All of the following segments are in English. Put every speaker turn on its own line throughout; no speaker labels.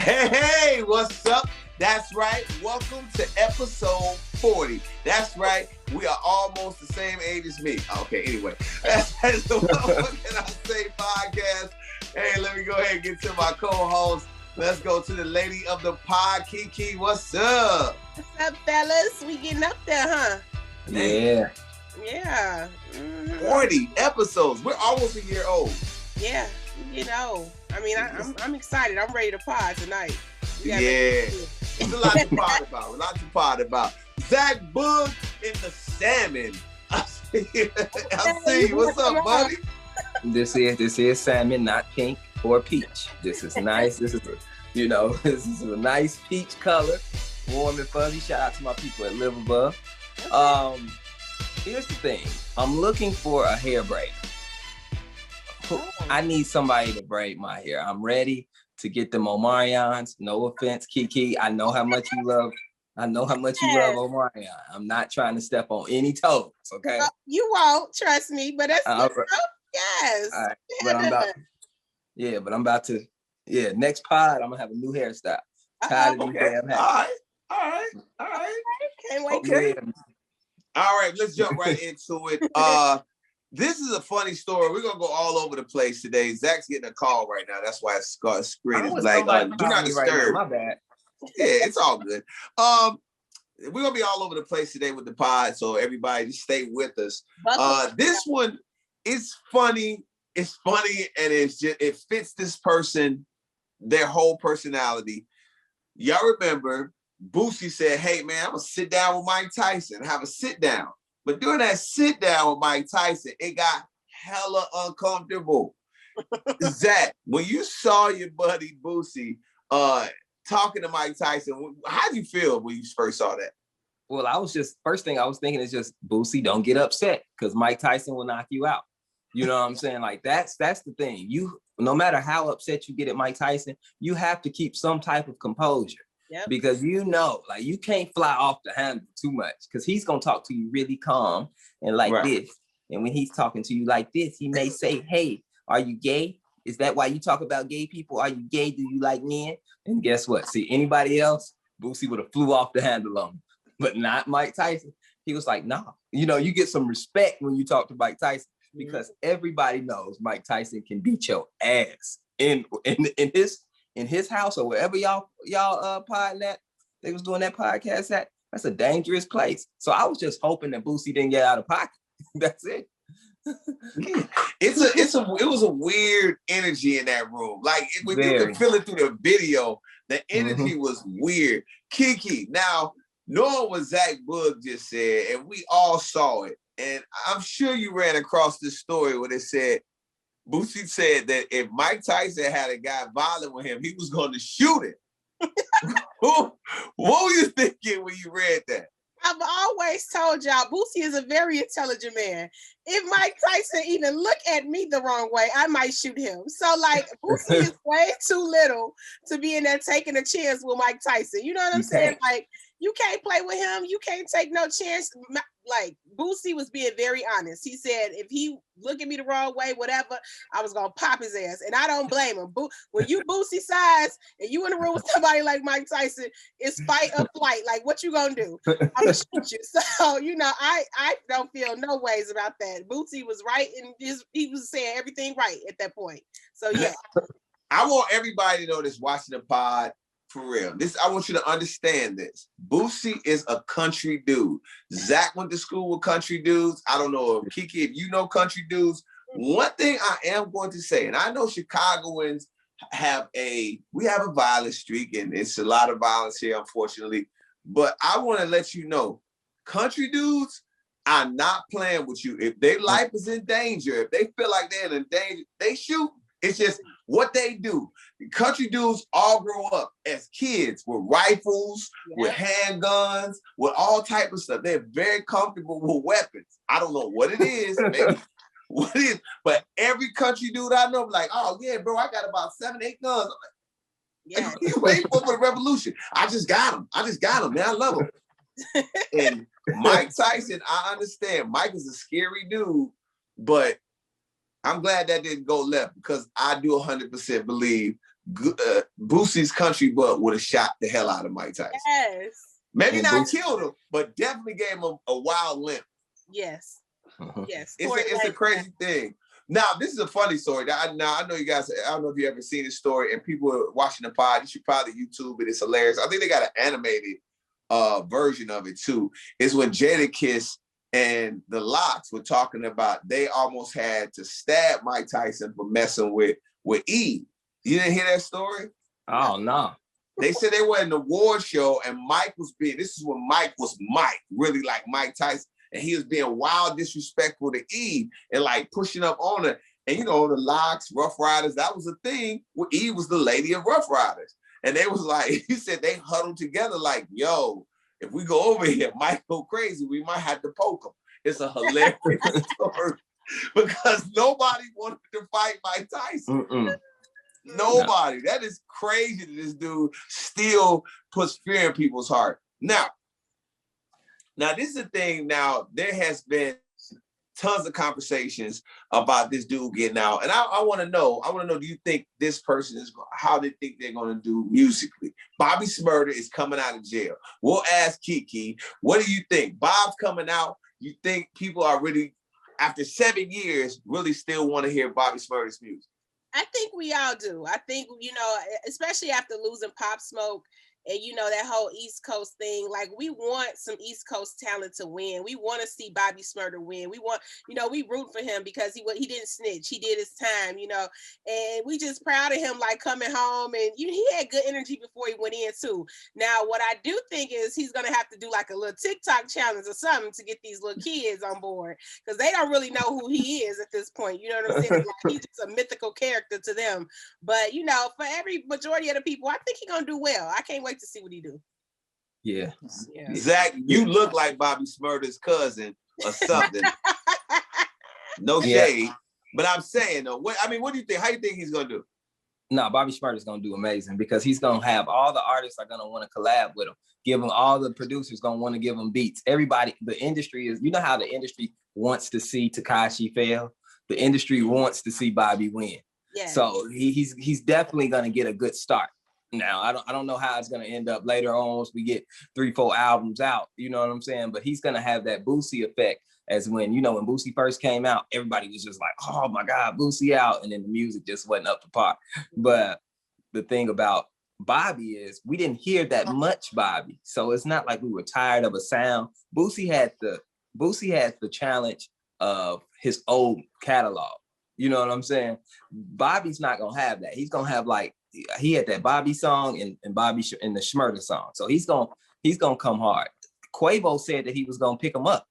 Hey, what's up? That's right. Welcome to episode 40. That's right. We are almost the same age as me. Okay, anyway. That's the What Can I Say podcast. Hey, let me go ahead and get to my co-host. Let's go to the lady of the pod, Keke. What's up?
What's up, fellas? We getting up there, huh?
Yeah.
Yeah.
40 episodes. We're almost a year old.
Yeah, you know. I mean, I'm excited. I'm ready to pod tonight.
Yeah. It's a lot to pod about. Zach Boog in the salmon. I see you. What's up, buddy?
This is salmon, not pink or peach. This is nice. This is a nice peach color, warm and fuzzy. Shout out to my people at Live Above. Here's the thing. I'm looking for a hair braid. I need somebody to braid my hair. I'm ready to get them Omarions. No offense, Keke. I know how much you love Omarion. I'm not trying to step on any toes, okay?
You won't, trust me, but that's yes.
All right. But I'm about to, next pod, I'm gonna have a new hairstyle. Tired of these damn hats.
All right.
Can't wait.
Okay. All right, let's jump right into it. This is a funny story. We're gonna go all over the place today. Zach's getting a call right now. That's why his screen is like, do not disturb.
Right, my bad.
Yeah, it's all good. We're gonna be all over the place today with the pod, so everybody just stay with us. This one is funny. It's funny, and it fits this person, their whole personality. Y'all remember Boosie said, "Hey man, I'm gonna sit down with Mike Tyson, have a sit down." But during that sit down with Mike Tyson, it got hella uncomfortable. Zach, when you saw your buddy Boosie talking to Mike Tyson, how did you feel when you first saw that?
Well, first thing I was thinking is just, Boosie, don't get upset, because Mike Tyson will knock you out. You know what I'm saying? Like, that's the thing. No matter how upset you get at Mike Tyson, you have to keep some type of composure. Yep. Because you can't fly off the handle too much, because he's gonna talk to you really calm and this. And when he's talking to you like this, he may say, "Hey, are you gay? Is that why you talk about gay people? Are you gay? Do you like men?" And guess what? See, anybody else, Boosie would have flew off the handle on him, but not Mike Tyson. He was like, "Nah." You get some respect when you talk to Mike Tyson, because everybody knows Mike Tyson can beat your ass in his house, or wherever y'all podding at. They was doing that podcast at. That's a dangerous place. So I was just hoping that Boosie didn't get out of pocket. That's it.
It was a weird energy in that room. Like, when you can feel it through the video, the energy was weird. Keke, now knowing what Zach Boog just said, and we all saw it, and I'm sure you ran across this story where it said Boosie said that if Mike Tyson had a guy violent with him, he was going to shoot him. What were you thinking when you read that?
I've always told y'all, Boosie is a very intelligent man. If Mike Tyson even look at me the wrong way, I might shoot him. So, Boosie is way too little to be in there taking a chance with Mike Tyson. You know what I'm saying? Like, you can't play with him. You can't take no chance. Like, Boosie was being very honest. He said, if he look at me the wrong way, whatever, I was going to pop his ass. And I don't blame him. When you Boosie size and you in the room with somebody like Mike Tyson, it's fight or flight. Like, what you going to do? I'm going to shoot you. So, I don't feel no ways about that. Boosie was right, and he was saying everything right at that point. So, yeah.
I want everybody to know this watching the pod. For real. I want you to understand this. Boosie is a country dude. Zach went to school with country dudes. I don't know, Keke, if you know country dudes. One thing I am going to say, and I know Chicagoans we have a violent streak, and it's a lot of violence here, unfortunately. But I want to let you know, country dudes are not playing with you. If their life is in danger, if they feel like they're in danger, they shoot. It's just what they do. Country dudes all grow up as kids with rifles, with handguns, with all type of stuff. They're very comfortable with weapons. I don't know what it is, maybe what it is, but every country dude I know, like, "Oh yeah, bro, I got about 7, 8 guns." I'm like, "You wait for the revolution." I just got them, man. I love them. And Mike Tyson, I understand. Mike is a scary dude, but I'm glad that didn't go left, because I do 100% believe Boosie's country butt would have shot the hell out of Mike Tyson.
Yes.
Maybe
And
not
Boosie
killed him, but definitely gave him a wild limp.
Yes. Yes.
It's a crazy thing. Now, this is a funny story. Now, I know you guys, I don't know if you ever seen this story, and people are watching the pod, you should probably YouTube it. It's hilarious. I think they got an animated version of it, too. It's when Jadakiss and the Locks were talking about they almost had to stab Mike Tyson for messing with Eve. You didn't hear that story?
Oh, no.
They said they were in the award show, and Mike was this is when Mike was Mike, really like Mike Tyson. And he was being wild disrespectful to Eve and like pushing up on her. And you know, the Locks, Rough Riders, that was a thing where Eve was the lady of Rough Riders. And they was like, he said they huddled together like, yo, if we go over here, Mike go crazy, we might have to poke him. It's a hilarious story because nobody wanted to fight Mike Tyson. Nobody. No. That is crazy that this dude still puts fear in people's heart. Now, this is the thing. Now, there has been tons of conversations about this dude getting out. And I want to know, do you think this person is, how they think they're going to do musically? Bobby Shmurda is coming out of jail. We'll ask Keke, what do you think? Bob's coming out. You think people are really, after 7 years, really still want to hear Bobby Shmurda's music?
I think we all do. I think, especially after losing Pop Smoke and, that whole East Coast thing, like we want some East Coast talent to win. We want to see Bobby Shmurda win. We want, we root for him because he didn't snitch. He did his time, and we just proud of him, like coming home, and he had good energy before he went in too. Now, what I do think is he's going to have to do like a little TikTok challenge or something to get these little kids on board because they don't really know who he is at this point. You know what I'm saying? Like, he's just a mythical character to them. But, for every majority of the people, I think he's going to do well. I can't wait to see what he do.
Yeah.
Zach, you look like Bobby Shmurda's cousin or something. No shade. But I'm saying though, what do you think? How do you think he's gonna do?
No, Bobby Shmurda's gonna do amazing because he's gonna have all the artists are gonna want to collab with him. Give him all the producers gonna want to give him beats. Everybody, the industry is, how the industry wants to see Tekashi fail. The industry wants to see Bobby win. Yeah. So he's definitely gonna get a good start. Now, I don't know how it's going to end up later on once we get 3-4 albums out, you know what I'm saying? But he's going to have that Boosie effect as when, when Boosie first came out, everybody was just like, oh my God, Boosie out. And then the music just wasn't up to par. But the thing about Bobby is we didn't hear that much Bobby. So it's not like we were tired of a sound. Boosie had the challenge of his old catalog. You know what I'm saying? Bobby's not going to have that. He's going to have like, he had that Bobby song and Bobby and the Shmurda song. So he's gonna come hard. Quavo said that he was gonna pick him up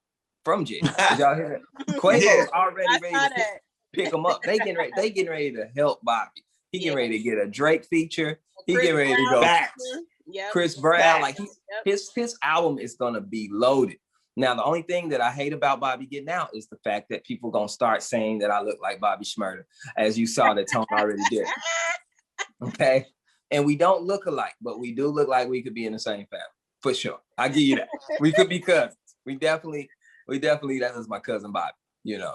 from jail. Did y'all hear that? Quavo's already ready to pick him up. They getting ready to help Bobby. He getting ready to get a Drake feature. He getting ready to go back. Chris Brown, like his album is gonna be loaded. Now, the only thing that I hate about Bobby getting out is the fact that people gonna start saying that I look like Bobby Shmurda, as you saw that Tone already did. Okay, and we don't look alike, but we do look like we could be in the same family for sure. I give you that. We could be cousins. We definitely. That is my cousin Bobby.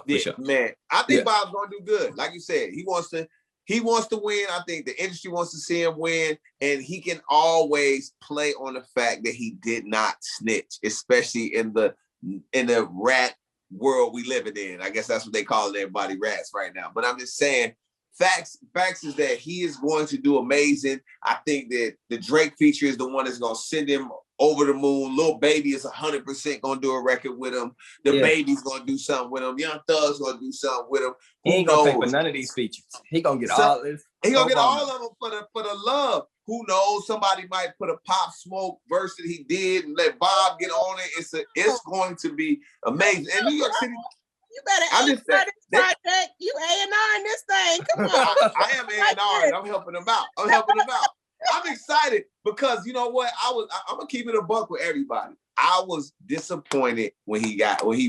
For sure.
Man, I think Bob's gonna do good. Like you said, he wants to win. I think the industry wants to see him win, and he can always play on the fact that he did not snitch, especially in the rat world we living in. I guess that's what they call everybody, rats right now. But I'm just saying. Facts is that he is going to do amazing. I think that the Drake feature is the one that's going to send him over the moon. Lil Baby is 100% going to do a record with him. The Baby's going to do something with him. Young Thug's going to do something with him.
He ain't going to pay for none of these features. He going to get all this.
He going to get all of them for the love. Who knows? Somebody might put a Pop Smoke verse that he did and let Bob get on it. It's going to be amazing. And New York City.
You better this project. You A&R in this thing. Come on.
I am A&R and I'm helping them out. I'm excited because you know what? I'm gonna keep it a buck with everybody. I was disappointed when he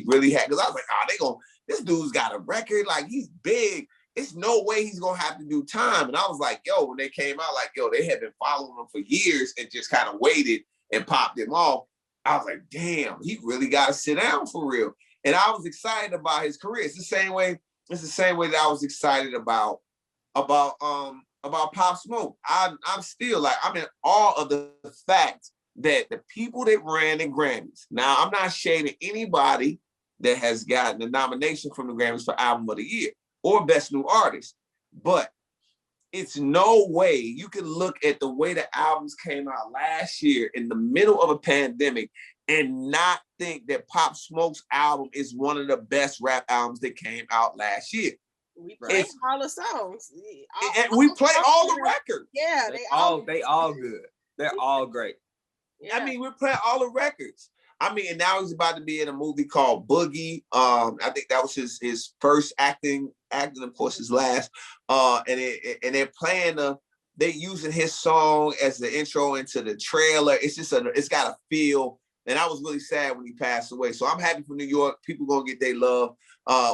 really had, because I was like, this dude's got a record, like he's big. It's no way he's gonna have to do time. And I was like, when they came out, like, they had been following him for years and just kind of waited and popped him off. I was like, damn, he really gotta sit down for real. And I was excited about his career. It's the same way that I was excited about about Pop Smoke. I'm still like, I'm in awe of the fact that the people that ran the Grammys. Now, I'm not shading anybody that has gotten a nomination from the Grammys for Album of the Year or Best New Artist, but it's no way you can look at the way the albums came out last year in the middle of a pandemic and not think that Pop Smoke's album is one of the best rap albums that came out last year.
We play all the songs.
And we play all the records.
Yeah,
they all good. They're all great.
Yeah. I mean, we're playing all the records. I mean, and now he's about to be in a movie called Boogie. I think that was his first acting, of course, his last. And they're playing they're using his song as the intro into the trailer. It's just it's got a feel. And I was really sad when he passed away. So I'm happy for New York. People gonna get their love.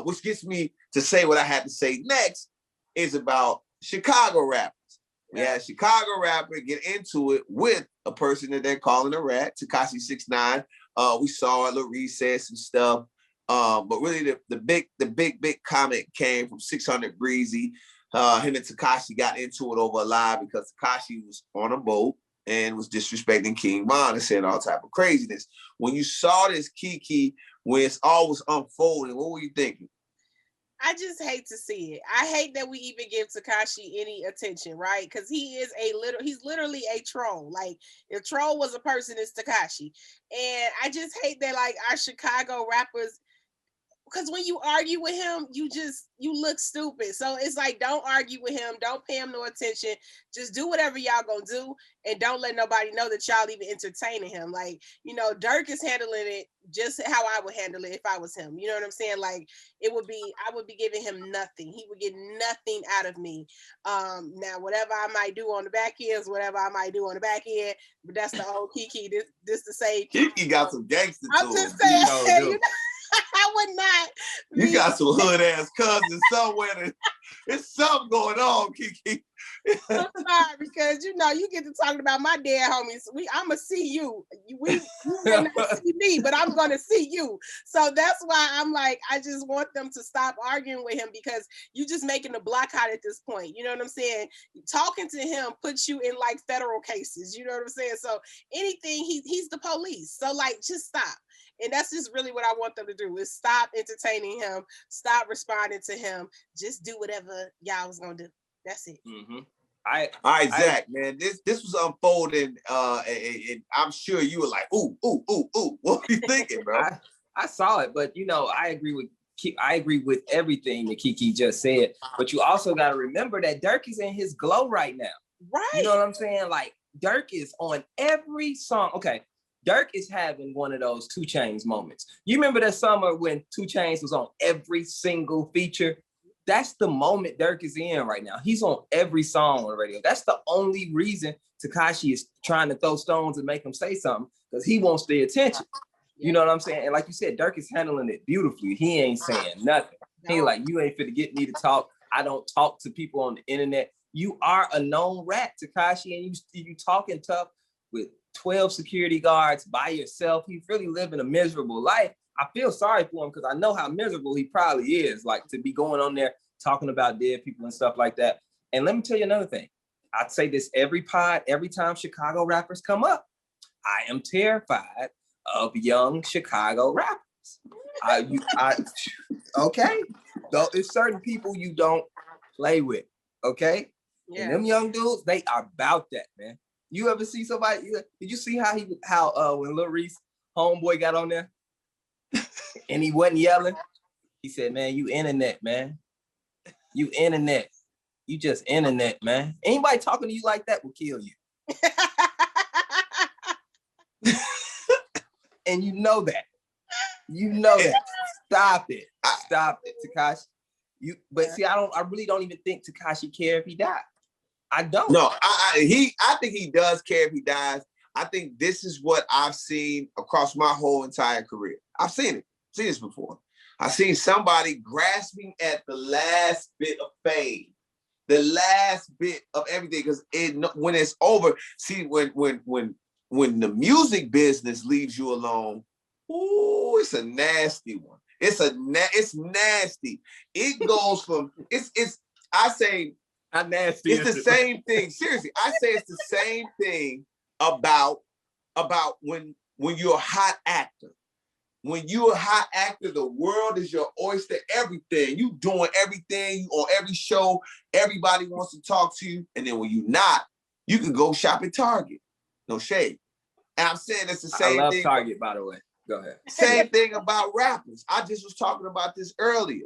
Which gets me to say what I had to say next is about Chicago rappers. We had a Chicago rapper get into it with a person that they're calling a rat, Tekashi69. We saw a little recess and stuff. But really the big comment came from 600 Breezy. Him and Takashi got into it over a lie because Takashi was on a boat and was disrespecting King Von and saying all type of craziness. When you saw this, Keke, when it's all was unfolding, what were you thinking?
I just hate to see it. I hate that we even give Tekashi any attention, right? Because he's literally a troll. Like, if troll was a person, it's Tekashi. And I just hate that, like, our Chicago rappers, because when you argue with him, you look stupid. So it's like, don't argue with him. Don't pay him no attention. Just do whatever y'all gonna do, and don't let nobody know that y'all even entertaining him. Like, Dirk is handling it just how I would handle it if I was him. You know what I'm saying? Like, I would be giving him nothing. He would get nothing out of me. Now, whatever I might do on the back end is whatever I might do on the back end. But that's the old Keke. This to say,
Keke got some gangster to him.
I'm just saying. I would not.
You got some hood ass cousins somewhere. There's something going on, Keke.
I'm sorry, because you get to talking about my dead homies. I'ma see you. You may not see me, but I'm gonna see you. So that's why I'm like, I just want them to stop arguing with him, because you just making the block hot at this point. You know what I'm saying? Talking to him puts you in like federal cases. You know what I'm saying? So anything, he's the police. So like, just stop. And that's just really what I want them to do, is stop entertaining him, stop responding to him, just do whatever y'all was gonna do. That's it.
Mm-hmm. All right, Zach, man, this was unfolding, and I'm sure you were like, ooh. What were you thinking, bro?
I saw it, but I agree with everything that Keke just said. But you also got to remember that Dirk is in his glow right now.
Right.
You know what I'm saying? Like, Dirk is on every song. Okay. Dirk is having one of those 2 Chainz moments. You remember that summer when 2 Chainz was on every single feature? That's the moment Dirk is in right now. He's on every song on the radio. That's the only reason Tekashi is trying to throw stones and make him say something, because he wants the attention. You know what I'm saying? And like you said, Dirk is handling it beautifully. He ain't saying nothing. He like, you ain't finna get me to talk. I don't talk to people on the internet. You are a known rat, Tekashi, and you talking tough with 12 security guards by yourself. He's really living a miserable life. I feel sorry for him, because I know how miserable he probably is, like, to be going on there talking about dead people and stuff like that. And let me tell you another thing. I'd say this every time Chicago rappers come up. I am terrified of young Chicago rappers. Okay? Though it's certain people you don't play with, okay? Yeah. And them young dudes, they are about that, man. You ever see somebody? Did you see how when Lil Reese homeboy got on there and he wasn't yelling? He said, "Man, you internet, man. You internet. You just internet, man. Anybody talking to you like that will kill you." And you know that. Stop it, Tekashi. See, I really don't even think Tekashi care if he died. I don't.
No, I think he does care if he dies. I think this is what I've seen across my whole entire career. I've seen it. Seen this before. I've seen somebody grasping at the last bit of fame, the last bit of everything, because when it's over. See, when the music business leaves you alone, ooh, it's a nasty one. It's nasty. It goes from it's. I say
How nasty
It's the same thing. Seriously, I say it's the same thing about when you're a hot actor. When you're a hot actor, the world is your oyster, everything. You doing everything, you on every show, everybody wants to talk to you. And then when you're not, you can go shop at Target. No shade. And I'm saying it's the same thing.
I love Target, by the way. Go ahead.
Same thing about rappers. I just was talking about this earlier.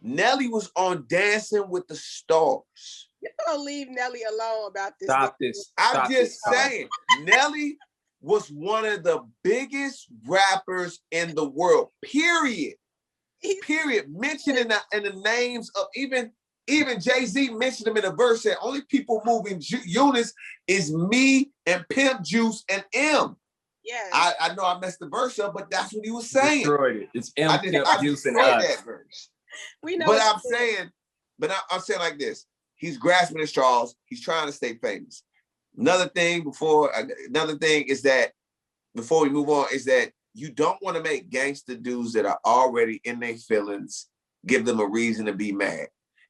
Nelly was on Dancing with the Stars.
You don't leave Nelly alone about this.
Stop this.
I'm just saying, Nelly was one of the biggest rappers in the world, period. Period. Mentioned in the names of even Jay-Z mentioned him in a verse that only people moving units is me and Pimp Juice and M.
Yeah.
I know I messed the verse up, but that's what he was saying.
Destroyed it. It's M, Pimp Juice, and
us.
us.
That verse.
We know.
But I'm saying like this. He's grasping at straws. He's trying to stay famous. Another thing is that before we move on is that you don't want to make gangster dudes that are already in their feelings give them a reason to be mad.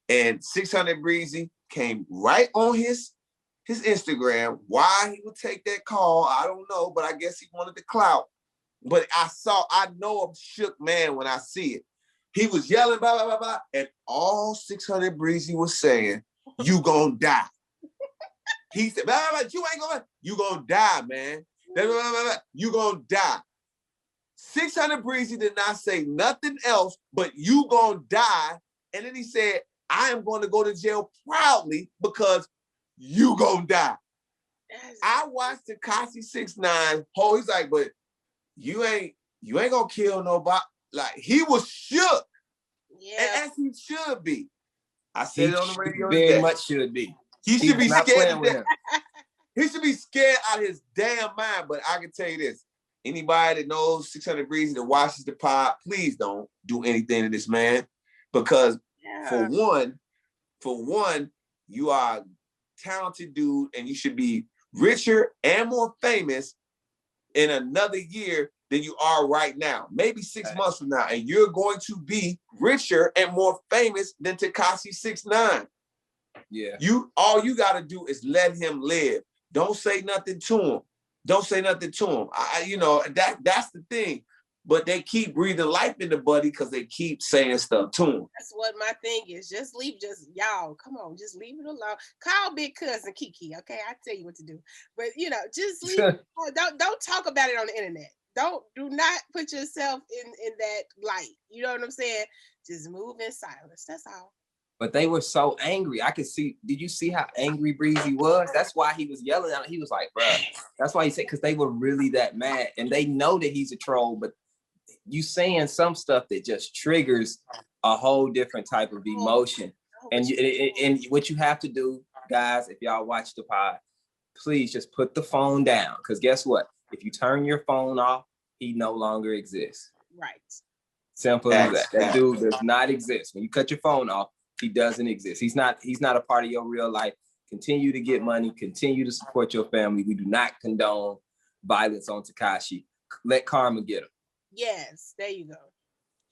And 600 Breezy came right on his Instagram. Why he would take that call, I don't know, but I guess he wanted the clout. But I know a shook man when I see it. He was yelling, blah, blah, blah, blah, and all 600 Breezy was saying, you gonna die. He said, blah, blah, blah, you gonna die, man. Blah, blah, blah, blah, you gonna die. 600 Breezy did not say nothing else, but you gonna die. And then he said, I am going to go to jail proudly because you gonna die. I watched Tekashi69. He's like, but you ain't gonna kill nobody. Like, he was shook.
Yeah.
And as he should be. I said it on the radio.
Very much should be.
He should be scared. He should be scared out of his damn mind. But I can tell you this. Anybody that knows 600 Breezy that watches the pod, please don't do anything to this man. Because for one, you are a talented dude and you should be richer and more famous in another year than you are right now. Maybe 6 months from now. And you're going to be richer and more famous than Tekashi69.
Yeah.
All you got to do is let him live. Don't say nothing to him. That's the thing. But they keep breathing life into Buddy because they keep saying stuff to him.
That's what my thing is. Y'all, come on, just leave it alone. Call big cousin Keke, okay? I tell you what to do. But just leave it alone. Don't talk about it on the internet. Do not put yourself in that light. You know what I'm saying? Just move in silence. That's all.
But they were so angry. I could see. Did you see how angry Breezy was? That's why he was yelling at him. He was like, bruh. That's why he said, because they were really that mad. And they know that he's a troll, but you saying some stuff that just triggers a whole different type of emotion. And what you have to do, guys, if y'all watch the pod, please just put the phone down. Because guess what? If you turn your phone off, he no longer exists.
Right.
Simple as that. That dude does not exist. When you cut your phone off, he doesn't exist. He's not a part of your real life. Continue to get money. Continue to support your family. We do not condone violence on Tekashi. Let karma get him.
Yes, there you go.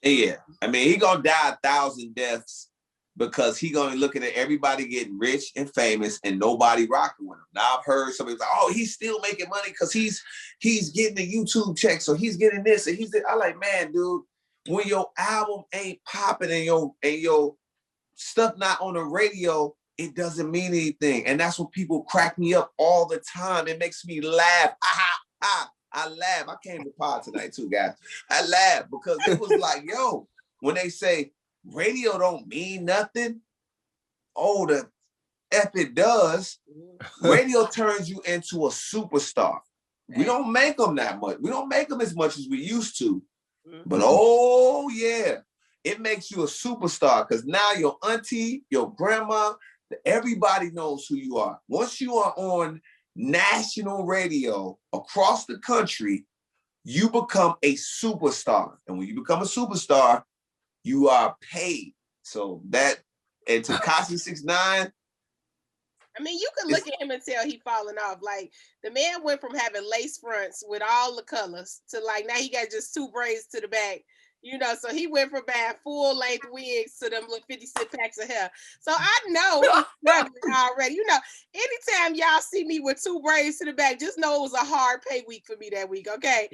Yeah. I mean, he gonna die 1,000 deaths because he gonna be looking at everybody getting rich and famous and nobody rocking with him. Now I've heard somebody like, oh, he's still making money because he's getting a YouTube check, so he's getting this and I like, man, dude, when your album ain't popping and your stuff not on the radio, it doesn't mean anything. And that's what people crack me up all the time. It makes me laugh. I laugh. I came to pod tonight too, guys. I laugh because it was like, yo, when they say radio don't mean nothing, oh, the F it does. Radio turns you into a superstar. We don't make them that much. We don't make them as much as we used to. But oh yeah, it makes you a superstar because now your auntie, your grandma, everybody knows who you are. Once you are on national radio across the country, you become a superstar. And when you become a superstar, you are paid. So that, and Tekashi69,
I mean, you can look at him and tell he falling off. Like, the man went from having lace fronts with all the colors to like, now he got just 2 braids to the back. You know, so he went from buying full length wigs to them little 50-cent packs of hair. So I know he's struggling already. You know, anytime y'all see me with 2 braids to the back, just know it was a hard pay week for me that week, okay?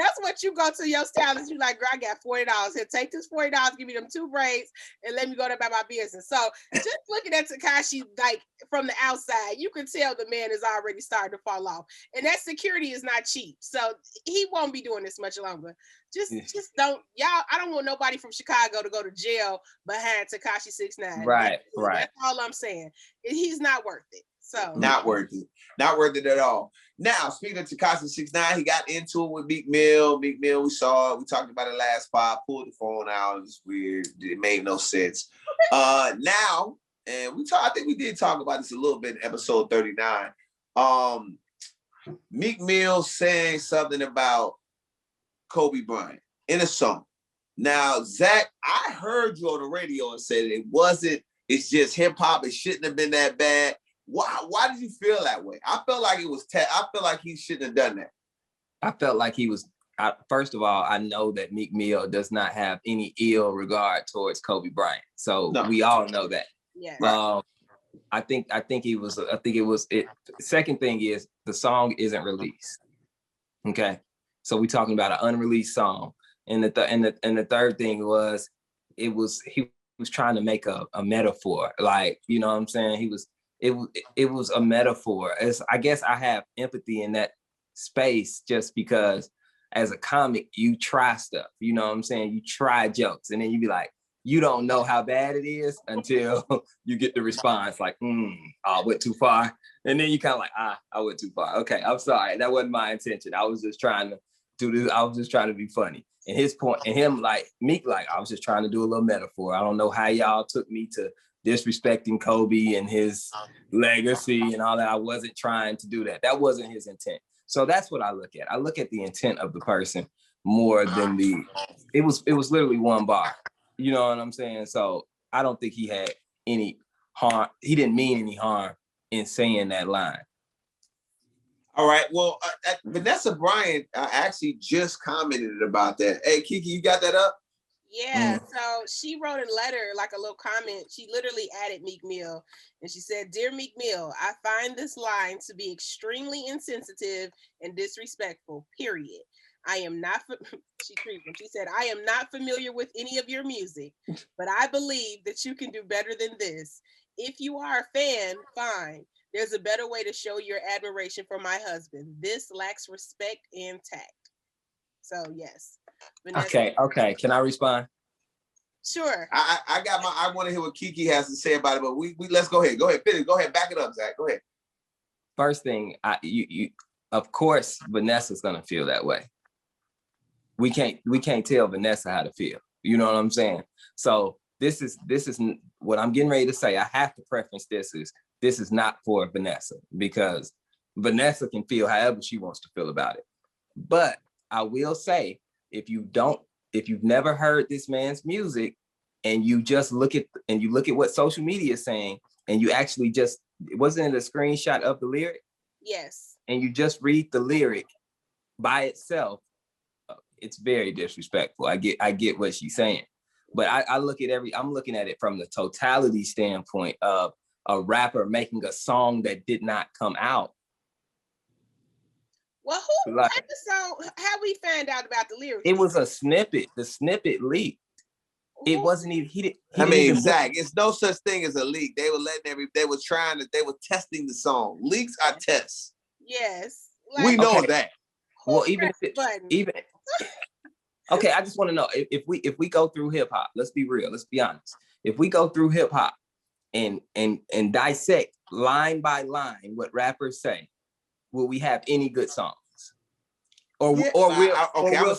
That's what you go to your stylist. You like, girl, I got $40 here. Take this $40, give me them 2 braids, and let me go about my business. So just looking at Tekashi like from the outside, you can tell the man is already starting to fall off. And that security is not cheap. So he won't be doing this much longer. Just don't, y'all. I don't want nobody from Chicago to go to jail behind Tekashi69.
Right.
That's all I'm saying. He's not worth it. So
not worth it at all. Now, speaking of Tekashi69, he got into it with Meek Mill. Meek Mill, we saw it. We talked about it last pod. Pulled the phone out. It was weird. It made no sense. Now, and I think we did talk about this a little bit in episode 39. Meek Mill saying something about Kobe Bryant in a song. Now, Zach, I heard you on the radio and said it's just hip hop. It shouldn't have been that bad. Why did you feel that way? I felt like it was. I feel like he shouldn't have done that.
I felt like he was. First of all, I know that Meek Mill does not have any ill regard towards Kobe Bryant. So we all know that.
Yeah.
I think he was. I think it was it. Second thing is the song isn't released. Okay, so we're talking about an unreleased song, and the third thing was he was trying to make a metaphor, like, you know what I'm saying. It was a metaphor. I guess I have empathy in that space just because as a comic, you try stuff, you know what I'm saying? You try jokes and then you be like, you don't know how bad it is until you get the response like, I went too far. And then you kind of like, I went too far. Okay, I'm sorry. That wasn't my intention. I was just trying to do this. I was just trying to be funny. And his point, and him like, Meek, like, I was just trying to do a little metaphor. I don't know how y'all took me to disrespecting Kobe and his legacy and all that. I wasn't trying to do that. That wasn't his intent. So that's what I look at. I look at the intent of the person more than it was literally one bar. You know what I'm saying? So I don't think he had any harm. He didn't mean any harm in saying that line.
All right. Well, Vanessa Bryant actually just commented about that. Hey, Keke, you got that up?
Yeah, so she wrote a letter, like a little comment. She literally added Meek Mill, and she said, "Dear Meek Mill, I find this line to be extremely insensitive and disrespectful, period. I am not," she said, "I am not familiar with any of your music, but I believe that you can do better than this. If you are a fan, fine. There's a better way to show your admiration for my husband. This lacks respect and tact." So, yes. Vanessa.
Okay. Can I respond?
Sure.
I want to hear what Keke has to say about it, but we let's go ahead. Go ahead, finish. Go ahead, back it up, Zach. Go ahead.
First thing, you of course Vanessa's gonna feel that way. We can't tell Vanessa how to feel. You know what I'm saying? So this is what I'm getting ready to say. I have to preference this is not for Vanessa, because Vanessa can feel however she wants to feel about it. But I will say, if you've never heard this man's music and you just look at what social media is saying, and you actually just, wasn't it a screenshot of the lyric?
Yes.
And you just read the lyric by itself, it's very disrespectful. I get what she's saying. But I'm looking at it from the totality standpoint of a rapper making a song that did not come out.
Well, who wrote the song? How we found out about the lyrics?
It was a snippet. The snippet leaked. It wasn't even.
Zach, it's no such thing as a leak. They were they were testing the song. Leaks are tests.
Yes.
We know that.
Well, okay, I just want to know if we go through hip hop, let's be real, let's be honest. If we go through hip hop and dissect line by line what rappers say, will we have any good songs? Or will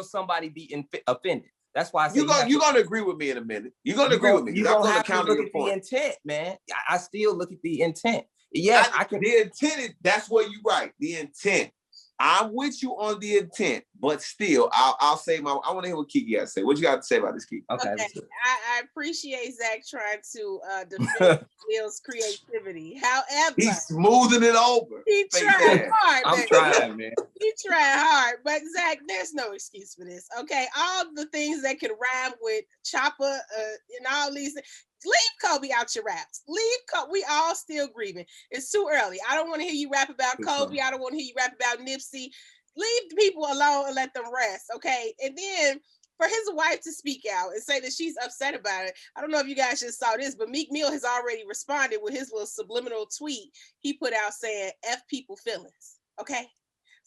somebody be offended? That's why I say you're gonna agree with me in a minute. You're gonna agree with me. You're gonna have to look at the intent, man. I still look at the intent. Yes, I can.
The intent. That's what you write. The intent. I'm with you on the intent, but still, I'll say I want to hear what Keke has to say. What you got to say about this, Keke?
Okay. I appreciate Zach trying to defend Will's creativity. However,
he's smoothing it over.
He tried hard.
I'm trying, man.
You try hard, but Zach, there's no excuse for this. Okay, all the things that can rhyme with chopper and all these. Leave Kobe out your raps. Leave Kobe. We all still grieving. It's too early. I don't want to hear you rap about Kobe. I don't want to hear you rap about Nipsey. Leave the people alone and let them rest. Okay, and then for his wife to speak out and say that she's upset about it. I don't know if you guys just saw this, but Meek Mill has already responded with his little subliminal tweet he put out saying F people feelings. Okay.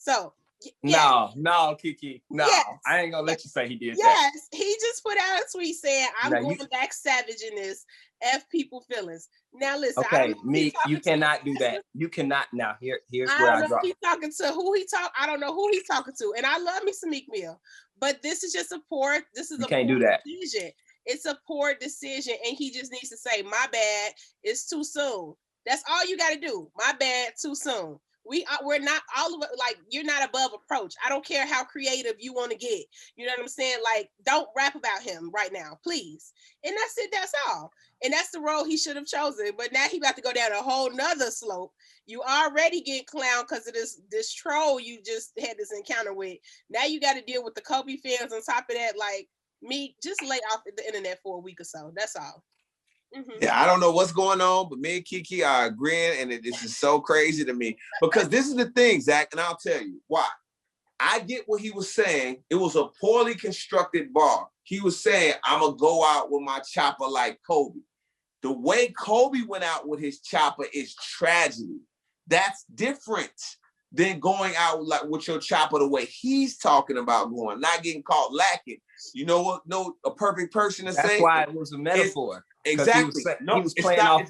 So
no, Keke, no, yes. I ain't gonna let you say he did that.
Yes, he just put out a tweet saying, I'm going back savage in this, F people feelings. Now listen,
okay, Meek, you cannot do that. You cannot. Now here's where I drop.
He's talking to who he talk. I don't know who he's talking to, and I love me some Meek Mill, but this is just a poor. This is
can't do that.
Decision. It's a poor decision, and he just needs to say, "My bad. It's too soon." That's all you got to do. My bad. Too soon. We're not all of it. Like, you're not above approach. I don't care how creative you want to get. You know what I'm saying? Like, don't rap about him right now, please. And that's it. That's all. And that's the role he should have chosen. But now he about to go down a whole nother slope. You already get clowned because of this troll you just had this encounter with. Now you got to deal with the Kobe fans on top of that. Like, me, just lay off the internet for a week or so. That's all. Mm-hmm.
Yeah, I don't know what's going on, but me and Keke are agreeing, and this is so crazy to me. Because this is the thing, Zach, and I'll tell you why. I get what he was saying. It was a poorly constructed bar. He was saying, I'm going to go out with my chopper like Kobe. The way Kobe went out with his chopper is tragedy. That's different than going out with your chopper the way he's talking about going, not getting caught lacking. You know what? No, a perfect person to say.
That's why it was a metaphor.
Exactly.
He was playing off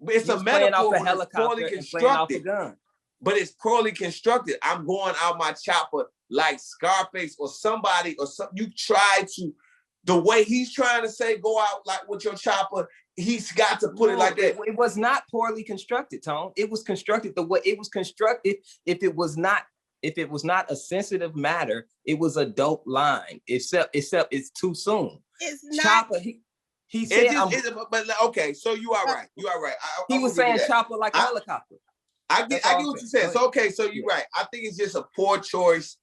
it's a metaphor, but it's poorly constructed. But it's poorly constructed. I'm going out my chopper like Scarface or somebody or something. You try to, the way he's trying to say, go out like with your chopper, he's got to put it like that.
It was not poorly constructed, Tone. It was constructed the way it was constructed. If it was not a sensitive matter, it was a dope line. Except it's too soon.
It's not.
Chopper, he said,
but okay, so you are right. You are right.
He was saying chopper like a helicopter.
I get what you said. So okay, so you're right. I think it's just a poor choice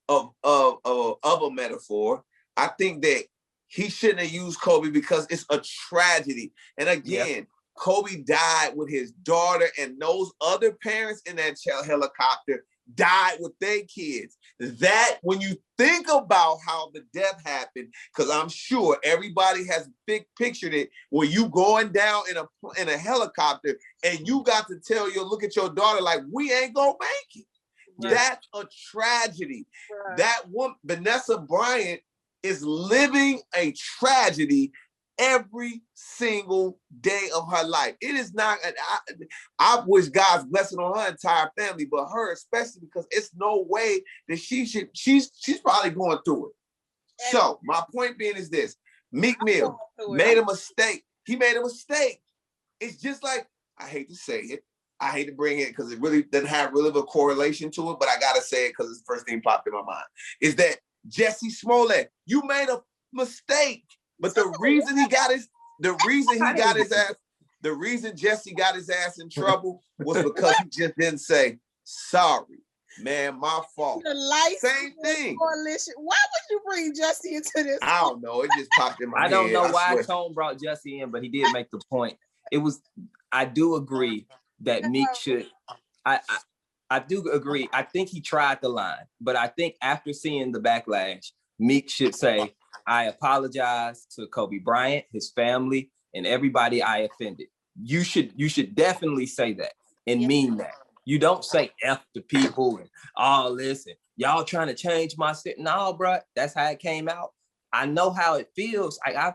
of a metaphor. I think that he shouldn't have used Kobe because it's a tragedy. And again, Kobe died with his daughter, and those other parents in that helicopter died with their kids. That, when you think about how the death happened, because I'm sure everybody has pictured it, where you going down in a helicopter and you got to look at your daughter like, we ain't gonna make it. Right. That's a tragedy. Right. That woman, Vanessa Bryant, is living a tragedy every single day of her life. It is not, I wish God's blessing on her entire family, but her especially, because it's no way that she's probably going through it. So my point being is this: Meek Mill made a mistake. He made a mistake. It's just like, I hate to say it, I hate to bring it because it really doesn't have really a correlation to it, but I gotta say it because it's the first thing popped in my mind, is that Jesse Smollett, you made a mistake. But the reason Jesse got his ass in trouble was because he just didn't say, sorry, man, my fault. Same thing.
Coalition. Why would you bring Jesse into this?
I don't know. It just popped in my head.
I don't know why Tone brought Jesse in, but he did make the point. I do agree that Meek should, I do agree. I think he tried the line, but I think after seeing the backlash, Meek should say, I apologize to Kobe Bryant, his family, and everybody I offended. You should definitely say that and mean that. You don't say F to people and all this and y'all trying to change my shit. No, bro, that's how it came out. I know how it feels. I've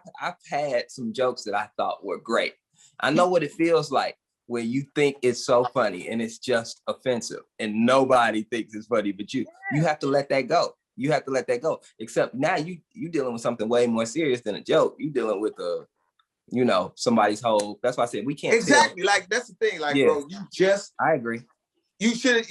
had some jokes that I thought were great. I know what it feels like where you think it's so funny and it's just offensive and nobody thinks it's funny but you. You have to let that go. You have to let that go. Except now you dealing with something way more serious than a joke. You dealing with somebody's whole. That's why I said we can't.
Exactly. Like, that's the thing. Like, bro, I agree. You should have.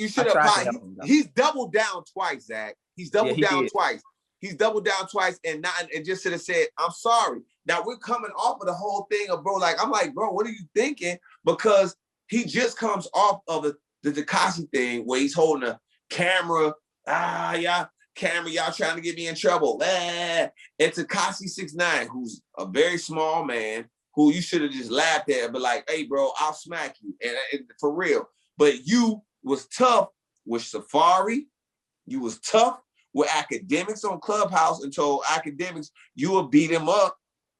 He's doubled down twice, Zach. He's doubled down twice. He's doubled down twice and just should have said, I'm sorry. Now we're coming off of the whole thing of, bro, like, I'm like, bro, what are you thinking? Because he just comes off of the Takashi thing where he's holding camera, y'all trying to get me in trouble. And Tekashi69, who's a very small man, who you should have just laughed at, but like, hey, bro, I'll smack you. And for real. But you was tough with Safari. You was tough with academics on Clubhouse and told academics you would beat him up.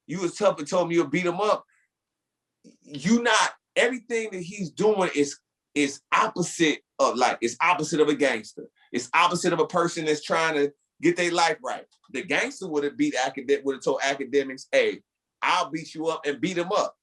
You was tough and told him you would beat him up. You not, everything that he's doing is opposite of a gangster. It's opposite of a person that's trying to get their life right. The gangster would have told academics, hey, I'll beat you up and beat him up.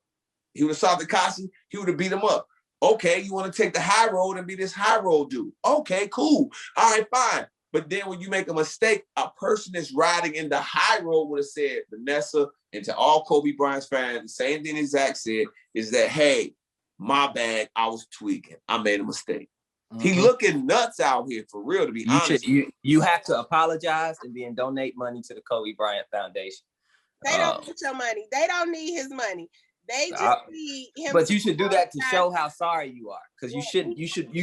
He would have saw Tekashi, he would have beat him up. Okay, you want to take the high road and be this high road dude. Okay, cool. All right, fine. But then when you make a mistake, a person that's riding in the high road would have said, Vanessa, and to all Kobe Bryant's fans, the same thing as Zach said, is that, hey, my bad, I was tweaking. I made a mistake. Mm-hmm. He looking nuts out here, for real, to be honest.
You have to apologize and then donate money to the Kobe Bryant Foundation.
They don't need your money. They don't need his money. They just need him.
But you should do that to show how sorry you are, because you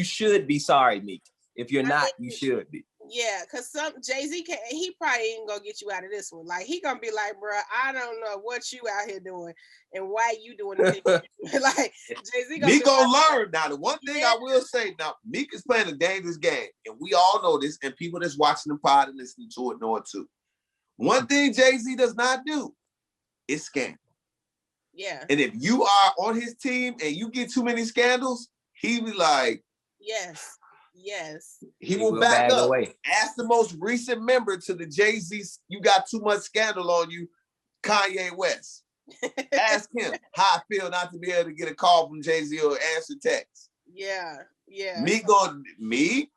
should be sorry, Meek. If you're not, you should be.
Yeah, because Jay-Z he probably ain't gonna get you out of this one. Like, he gonna be like, bro, I don't know what you out here doing and why you doing it. Like, Jay-Z
Meek gonna learn. Now, the one thing I will say, now, Meek is playing a dangerous game, and we all know this, and people that's watching the pod and listening to it know it too. One thing Jay-Z does not do is scandal.
Yeah.
And if you are on his team and you get too many scandals, he be like,
yes.
He will back up. Away. Ask the most recent member to the Jay-Z, you got too much scandal on you, Kanye West. Ask him how I feel not to be able to get a call from Jay-Z or answer text.
Yeah.
Me?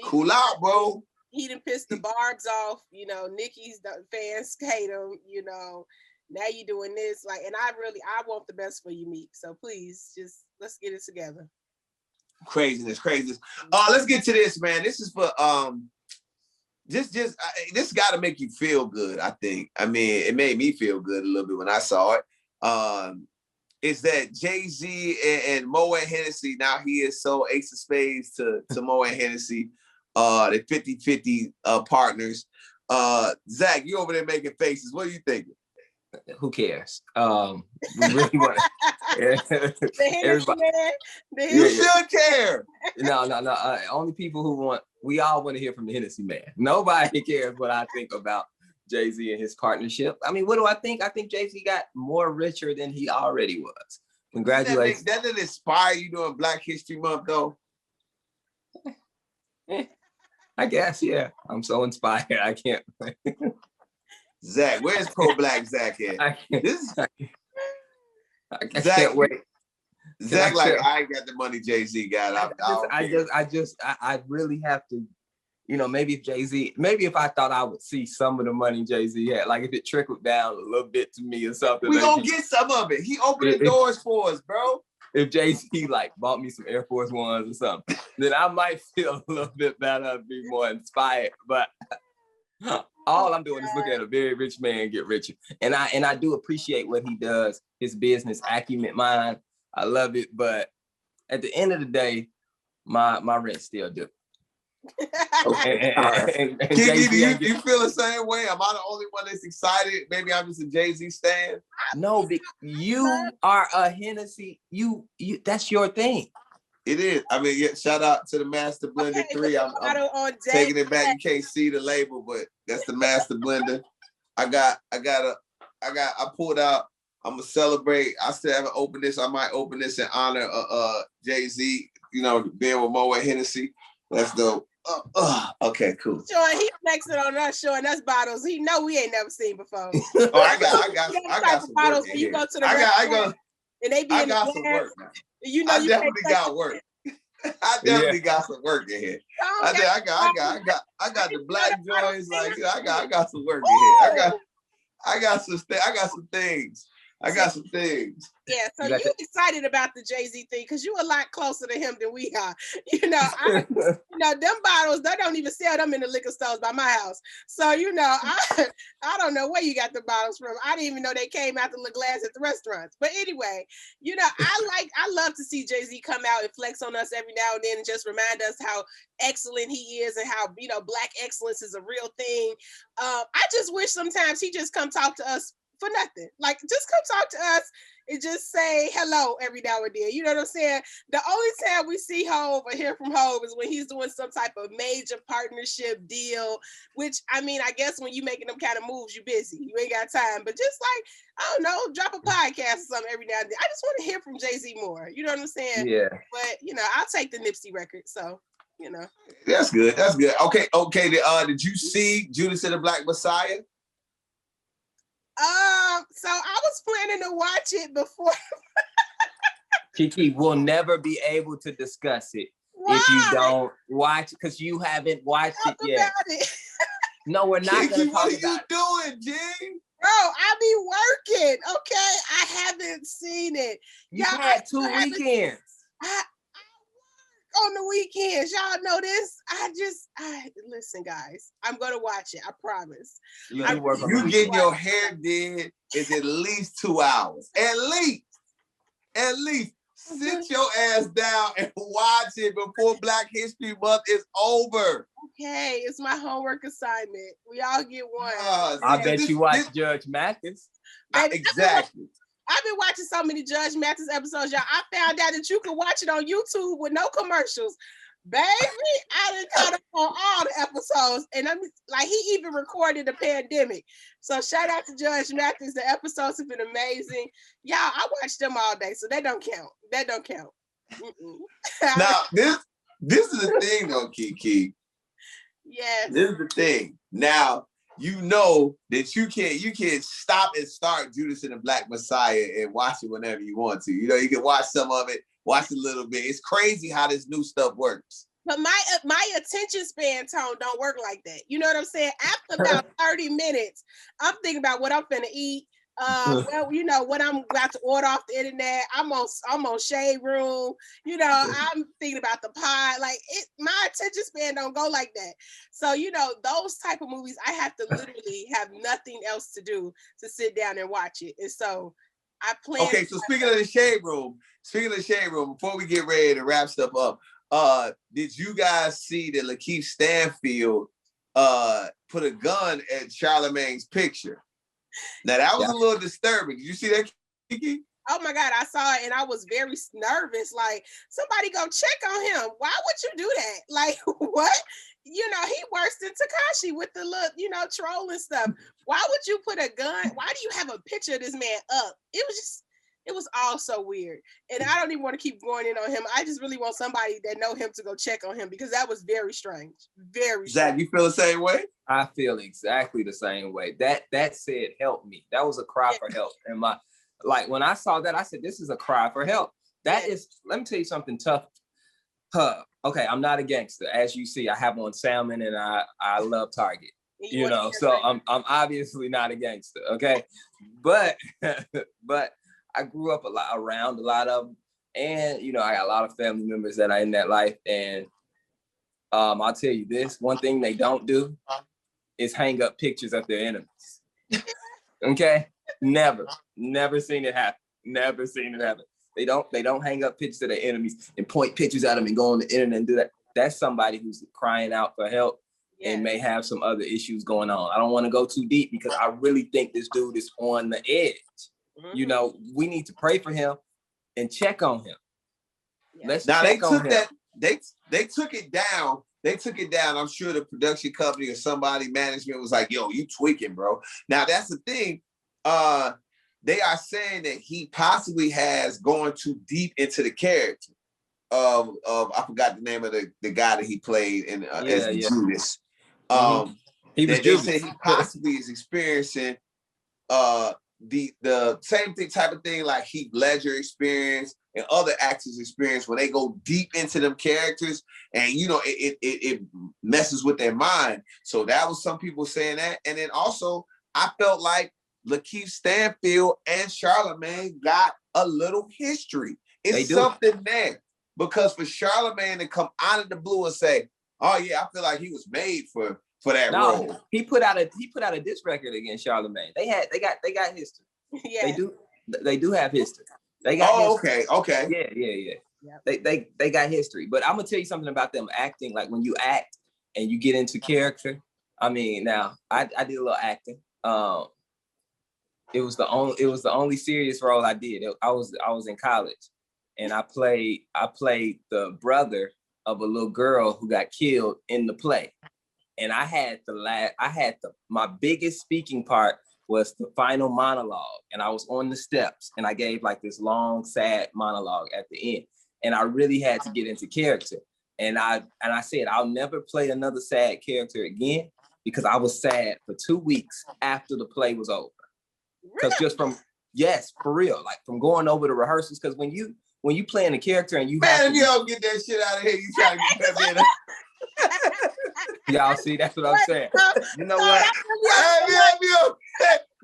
Cool out, bro.
He done pissed the Barbs off. You know, Nicki's fans hate him, you know. Now you doing this. Like, and I want the best for you, Meek. So please, just let's get it together.
Craziness. Let's get to this, man. This is for this got to make you feel good. I think. I mean, it made me feel good a little bit when I saw it. Is that Jay-Z and Moet Hennessy? Now he is so ace of spades to Moet Hennessy. They're 50-50 partners. Zach, you over there making faces. What are you thinking?
Who cares? We really want everybody.
You should care.
No. Only people who want. We all want to hear from the Hennessy man. Nobody cares what I think about Jay-Z and his partnership. I mean, what do I think? I think Jay-Z got more richer than he already was. Congratulations.
That didn't inspire you during Black History Month, though.
I guess, yeah. I'm so inspired. I can't.
Zach, where's pro-black Zach at?
I can't wait.
Zach, I ain't got the money Jay-Z got.
I really have to, you know, maybe if I thought I would see some of the money Jay-Z had, like if it trickled down a little bit to me or something.
We gonna get some of it. He opened the doors for us, bro.
If Jay-Z like bought me some Air Force Ones or something, then I might feel a little bit better, be more inspired. But all I'm doing is looking at a very rich man get richer. And I do appreciate what he does, his business acumen, mine. I love it. But at the end of the day, my rent's still due.
And Keke, do you feel the same way? Am I the only one that's excited? Maybe I'm just a Jay-Z stan.
No, you are a Hennessy. You that's your thing.
It is. I mean, yeah, shout out to the Master Blender 3. I'm taking it back. You can't see the label, but that's the Master Blender. I pulled out. I'm gonna celebrate. I still haven't opened this. I might open this in honor of Jay-Z, you know, being with Moet Hennessy. That's dope. Okay, cool.
Sure, he flexing on us, showing us bottles he know we ain't never seen before.
I got some bottles when you go to the restaurant
and they be in the glass.
Some work now.
You know,
I definitely got work. I definitely got some work in here. I got the black joints. Like I got some work in here. I got some things. I got some things.
Yeah, so you excited about the Jay-Z thing because you a lot closer to him than we are. Them bottles, they don't even sell them in the liquor stores by my house. So, I don't know where you got the bottles from. I didn't even know they came out the glass at the restaurants. But anyway, I love to see Jay-Z come out and flex on us every now and then and just remind us how excellent he is and how, Black excellence is a real thing. I just wish sometimes he just come talk to us for nothing. Like, just come talk to us and just say hello every now and then. You know what I'm saying? The only time we see Hov or hear from Hov is when he's doing some type of major partnership deal, which, I guess when you making them kind of moves, you busy. You ain't got time. But just like, I don't know, drop a podcast or something every now and then. I just want to hear from Jay-Z more. You know what I'm saying?
Yeah.
But, I'll take the Nipsey record. So,
That's good. Okay. Did you see Judas and the Black Messiah?
So I was planning to watch it before.
Keke will never be able to discuss it if you don't watch, because you haven't watched it yet. No, we're not going to talk about it.
What are you doing, G?
Bro, I be working, okay? I haven't seen it.
You had 2 weekends.
I on the weekends. Y'all know this. Listen, guys. I'm gonna watch it. I promise.
You getting your hair did is at least 2 hours. At least. Sit your ass down and watch it before Black History Month is over.
Okay, it's my homework assignment. We all get one.
I bet you watch Judge Mathis.
Exactly.
I've been watching so many Judge Mathis episodes, y'all. I found out that you can watch it on YouTube with no commercials. Baby, I done caught up on all the episodes. And he even recorded the pandemic. So shout out to Judge Mathis. The episodes have been amazing. Y'all, I watched them all day, so that don't count.
Now, this is the thing though, Keke.
Yes.
This is the thing. Now, that you can't stop and start Judas and the Black Messiah and watch it whenever you want to. You can watch some of it, watch a little bit. It's crazy how this new stuff works.
But my attention span, Tone, don't work like that. You know what I'm saying? After about 30 minutes, I'm thinking about what I'm finna eat. What I'm about to order off the internet. I'm on Shade Room. I'm thinking about the pod. My attention span don't go like that. So, those type of movies, I have to literally have nothing else to do to sit down and watch it. And so I plan.
Okay, so speaking of the Shade Room, before we get ready to wrap stuff up, did you guys see that Lakeith Stanfield put a gun at Charlamagne's picture? Now that was a little disturbing. Did you see that, Keke?
Oh my God, I saw it and I was very nervous. Like, somebody go check on him. Why would you do that? Like, what? He worse than Takashi with the look, troll and stuff. Why would you put a gun? Why do you have a picture of this man up? It was all so weird. And I don't even want to keep going in on him. I just really want somebody that know him to go check on him because that was very strange. Very
Zach,
strange.
you feel the same way?
I feel exactly the same way. That said, help me. That was a cry for help. And when I saw that, I said, this is a cry for help. Let me tell you something tough. Okay, I'm not a gangster. As you see, I have on salmon and I love Target. So I'm obviously not a gangster, okay? But I grew up around a lot of them. And, I got a lot of family members that are in that life. And I'll tell you this, one thing they don't do is hang up pictures of their enemies. Okay? Never seen it happen. Never seen it happen. They don't hang up pictures of their enemies and point pictures at them and go on the internet and do that. That's somebody who's crying out for help and may have some other issues going on. I don't want to go too deep because I really think this dude is on the edge. Mm-hmm. We need to pray for him and check on him. Yeah. Let's check on him.
They took it down. They took it down. I'm sure the production company or somebody management was like, yo, you tweaking, bro. Now that's the thing. They are saying that he possibly has gone too deep into the character of I forgot the name of the guy that he played in as Judas.
He was
Judas. They say he possibly is experiencing the same type of thing like Heath Ledger experience and other actors experience when they go deep into them characters and it messes with their mind. So that was some people saying that. And then also I felt like Lakeith Stanfield and Charlamagne got a little history. It's something there. Because for Charlamagne to come out of the blue and say, "Oh yeah, I feel like he was made for that role."
He put out a diss record against Charlamagne. They got history. Yeah. They do have history. They got history.
Okay.
Yeah. Yep. They got history. But I'm gonna tell you something about them acting. Like when you act and you get into character. I mean, now I did a little acting. It was the only serious role I did. I was in college. And I played the brother of a little girl who got killed in the play. And my biggest speaking part was the final monologue. And I was on the steps and I gave like this long, sad monologue at the end. And I really had to get into character. And I said, I'll never play another sad character again because I was sad for 2 weeks after the play was over. Because yes, for real, like from going over the rehearsals, because when you playing a character and you
if you don't get that shit out of here, you trying to get that in.
Y'all see, that's what I'm saying. You know what?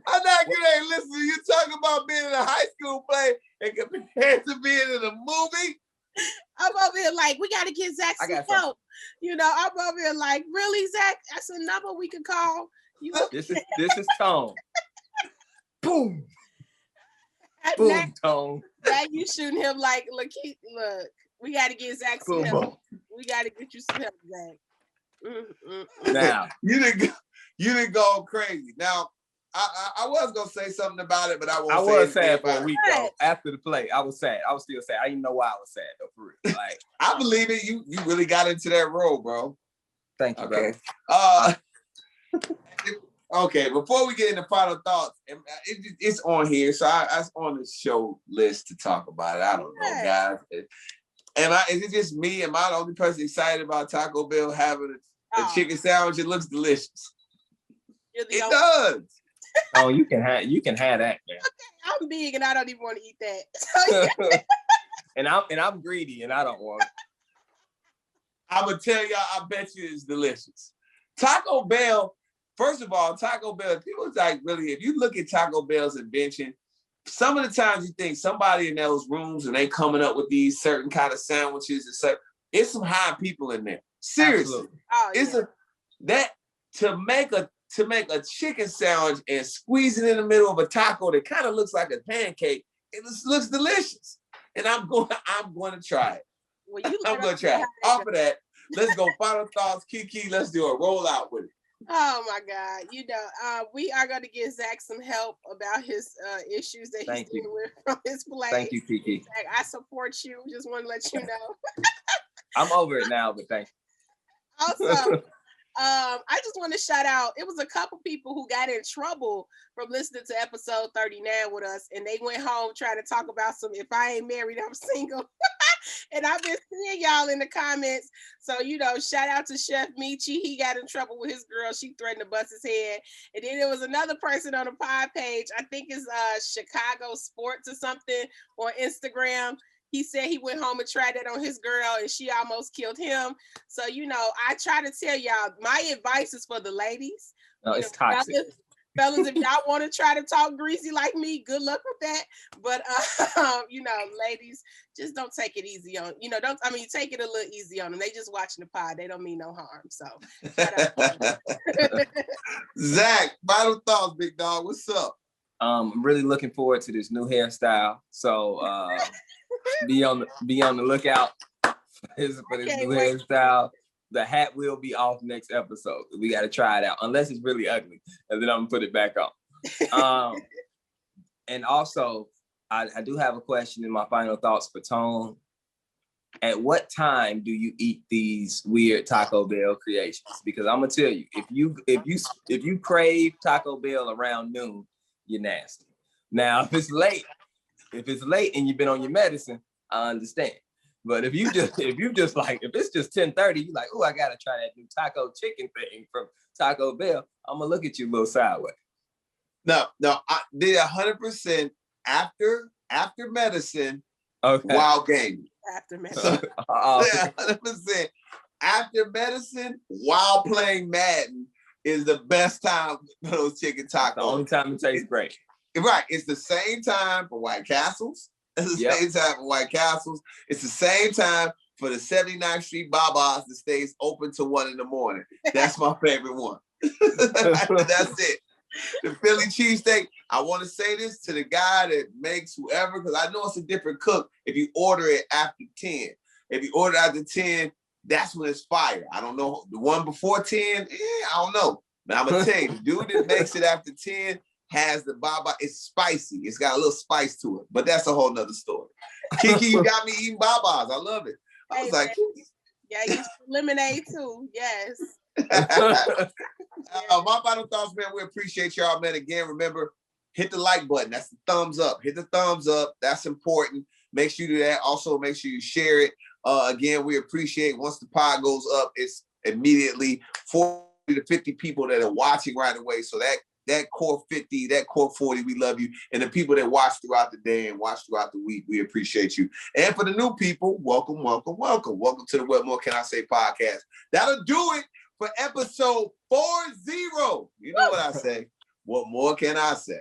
I'm not gonna listen. You talking about being in a high school play and compared to being in a movie.
I'm over here like, we gotta get Zach some help. You know, I'm over here like, really, Zach? That's a number we could call.
This is Tone. Boom. Boom, Tone.
Now you shooting him like, look, we got to get Zach some help. We got to get you some help, Zach.
Now
you didn't go crazy. Now I was gonna say something about it, but I won't. I
was sad for a week though. After the play, I was sad. I was still sad. I didn't know why I was sad though. For real, like
I believe it. You really got into that role, bro.
Thank you,
brother. Okay, before we get into final thoughts, it's on here, so it's on the show list to talk about it. I don't know, guys. Is it just me? Am I the only person excited about Taco Bell having a chicken sandwich? It looks delicious. It does.
Oh, you can have that, man.
Okay, I'm big and I don't even want to eat that.
and I'm greedy and I don't want it.
I'm gonna tell y'all, I bet you it's delicious. Taco Bell. First of all, Taco Bell, people like really, if you look at Taco Bell's invention, some of the times you think somebody in those rooms and they coming up with these certain kind of sandwiches and stuff, it's some high people in there. Seriously. To make a chicken sandwich and squeeze it in the middle of a taco that kind of looks like a pancake, it just looks delicious. And I'm going to try it.
Well,
I'm going to try it. Off of that, let's go final thoughts. Keke, let's do a rollout with it.
Oh my God. You know, we are going to give Zach some help about his issues that he's dealing with from his play.
Thank you, Keke.
Zach, I support you. Just want to let you know.
I'm over it now, but thank you.
Also, I just want to shout out, it was a couple people who got in trouble from listening to episode 39 with us, and they went home trying to talk about some, if I ain't married, I'm single. And I've been seeing y'all in the comments. So, you know, shout out to Chef Michi. He got in trouble with his girl. She threatened to bust his head. And then there was another person on the pod page, I think it's Chicago Sports or something on Instagram. He said he went home and tried that on his girl and she almost killed him. So, you know, I try to tell y'all, my advice is for the ladies.
No, it's toxic.
Fellas, if y'all want to try to talk greasy like me, good luck with that. But, you know, ladies, just don't take it easy on, you know, take it a little easy on them. They just watching the pod. They don't mean no harm. So,
Zach, final thoughts, big dog. What's up?
I'm really looking forward to this new hairstyle. So, be on the lookout for this new hairstyle. The hat will be off next episode. We got to try it out, unless it's really ugly, and then I'm gonna put it back on. And also, I do have a question in my final thoughts for Tone. At what time do you eat these weird Taco Bell creations? Because I'm gonna tell you, if you crave Taco Bell around noon, you're nasty. Now, if it's late and you've been on your medicine, I understand. But if it's just 10:30, you're like, oh, I gotta try that new taco chicken thing from Taco Bell, I'm gonna look at you a little sideways.
No, I did 100% after medicine,
okay,
while gaming.
After medicine.
So, 100% after medicine while playing Madden is the best time for those chicken tacos.
The only time it tastes great.
Right. It's the same time for White Castles. It's the same time for White Castles. It's the same time for the 79th Street Baba's that stays open till 1 a.m. That's my favorite one. That's it. The Philly cheesesteak. I want to say this to the guy that makes whoever, because I know it's a different cook if you order it after 10. If you order after 10, that's when it's fire. I don't know. The one before 10, I don't know. But I'm going to tell you, the dude that makes it after 10 has the baba. It's spicy. It's got a little spice to it. But that's a whole nother story. Keke, you got me eating babas. I love it. I was like,
yeah, you lemonade too. Yes.
My final thoughts, man. We appreciate y'all, man. Again, remember, hit the like button. That's the thumbs up. Hit the thumbs up. That's important. Make sure you do that. Also, make sure you share it. Again, we appreciate once the pod goes up, it's immediately 40 to 50 people that are watching right away. So that core 50, that core 40, we love you. And the people that watch throughout the day and watch throughout the week, we appreciate you. And for the new people, welcome, welcome, welcome. Welcome to the What More Can I Say podcast. That'll do it for episode 40. You know what I say. What more can I say?